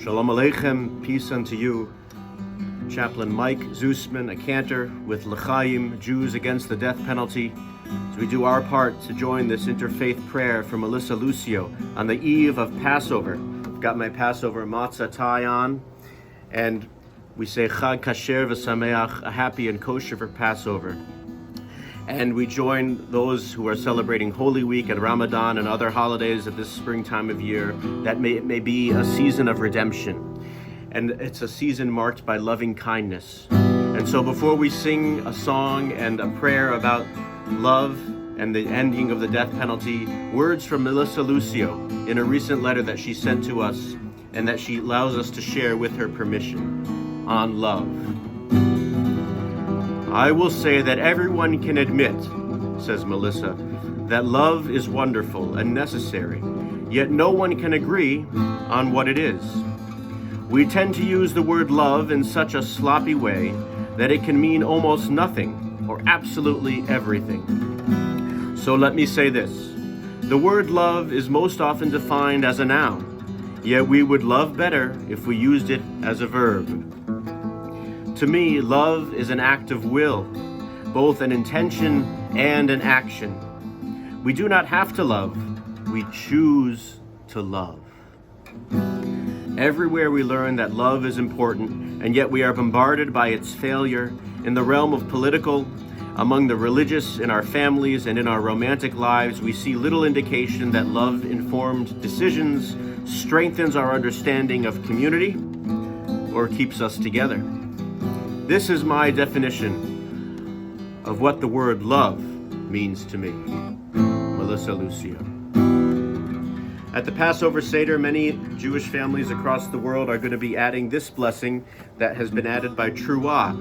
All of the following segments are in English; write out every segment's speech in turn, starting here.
Shalom Aleichem, peace unto you. Chaplain Mike Zoosman, a cantor with L'chaim, Jews Against the Death Penalty, as we do our part to join this interfaith prayer for Melissa Lucio on the eve of Passover. I've got my Passover matzah tie on, and we say Chag Kasher v'Sameach, a happy and kosher for Passover. And we join those who are celebrating Holy Week and Ramadan and other holidays at this springtime of year, that it may be a season of redemption. And it's a season marked by loving kindness. And so before we sing a song and a prayer about love and the ending of the death penalty, words from Melissa Lucio in a recent letter that she sent to us and that she allows us to share with her permission on love. I will say that everyone can admit, says Melissa, that love is wonderful and necessary, yet no one can agree on what it is. We tend to use the word love in such a sloppy way that it can mean almost nothing or absolutely everything. So let me say this. The word love is most often defined as a noun, yet we would love better if we used it as a verb. To me, love is an act of will, both an intention and an action. We do not have to love, we choose to love. Everywhere we learn that love is important, and yet we are bombarded by its failure in the realm of political, among the religious, in our families, and in our romantic lives. We see little indication that love-informed decisions strengthens our understanding of community or keeps us together. This is my definition of what the word love means to me. Melissa Lucio. At the Passover Seder, many Jewish families across the world are going to be adding this blessing that has been added by Truah,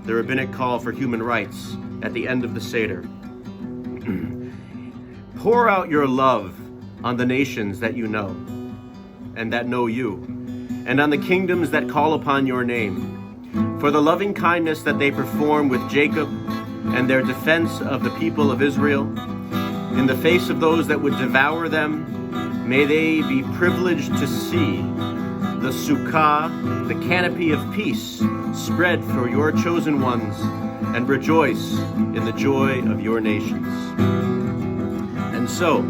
the rabbinic call for human rights, at the end of the Seder. Pour out your love on the nations that you know and that know you, and on the kingdoms that call upon your name. For the loving kindness that they perform with Jacob and their defense of the people of Israel, in the face of those that would devour them, may they be privileged to see the sukkah, the canopy of peace, spread for your chosen ones, and rejoice in the joy of your nations. And so,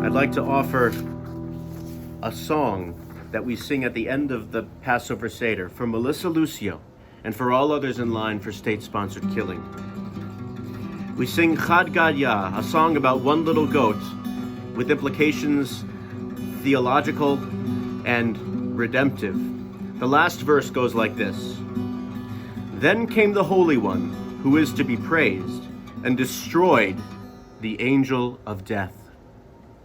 I'd like to offer a song that we sing at the end of the Passover Seder for Melissa Lucio and for all others in line for state-sponsored killing. We sing Chad Gadya, a song about one little goat with implications theological and redemptive. The last verse goes like this. Then came the Holy One, who is to be praised, and destroyed the angel of death,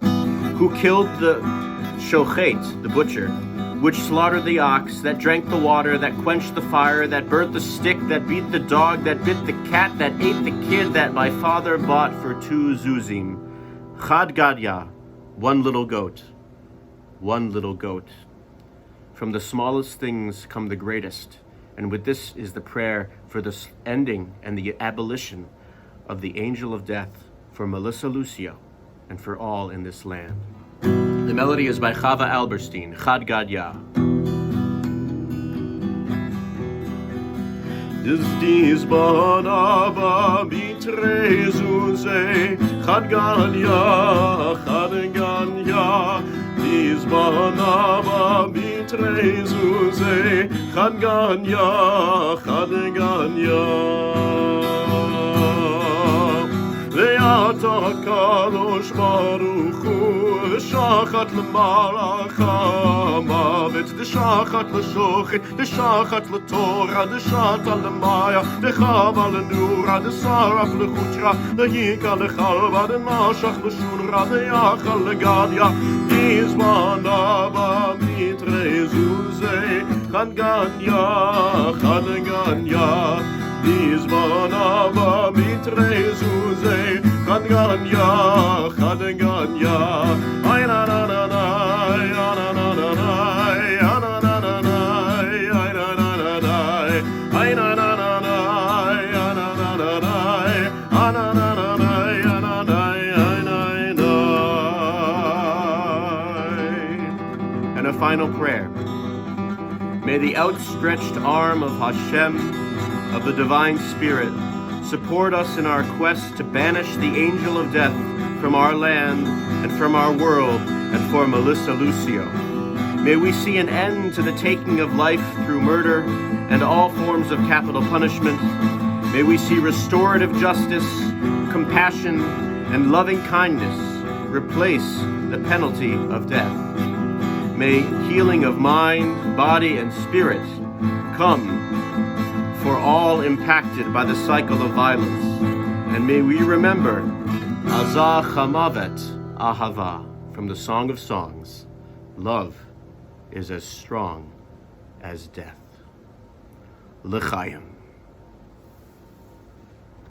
who killed the Shochet, the butcher, which slaughtered the ox, that drank the water, that quenched the fire, that burnt the stick, that beat the dog, that bit the cat, that ate the kid that my father bought for 2 zuzim. Chad Gadya, one little goat, one little goat. From the smallest things come the greatest, and with this is the prayer for the ending and the abolition of the angel of death for Melissa Lucio and for all in this land. The melody is by Chava Alberstein, Chad Gadya. Diz banava bitrezuze, Chad Gadya, Chad Gadya. Diz banava bitrezuze, Chad Gadya, Chad Gadya. Ve'ata kadosh baruch hu, shachat l'malach ha'mavet, d'shachat l'shochet, d'shachat l'torah, d'shat l'maya, d'chava l'nura, d'saraf l'chutra, d'yika l'chalva, d'mashach l'shura, d'yachal l'gadya, d'izmana b'mitrezuze, Chad Gadya, Chad Gadya. Dizmana b'mitrezuze, Chad Gadya, Chad Gadya. Ay na na na na, ay na na na na, ay na na na na, ay na na na na, ay na na na na, ay na na na na, ay na na na na, ay na na na na. and a final prayer. May the outstretched arm of Hashem, of the Divine Spirit, support us in our quest to banish the angel of death from our land and from our world, and for Melissa Lucio. May we see an end to the taking of life through murder and all forms of capital punishment. May we see restorative justice, compassion, and loving kindness replace the penalty of death. May healing of mind, body, and spirit come for all impacted by the cycle of violence. And may we remember Azah Chamavet Ahava from the Song of Songs. Love is as strong as death. L'chaim.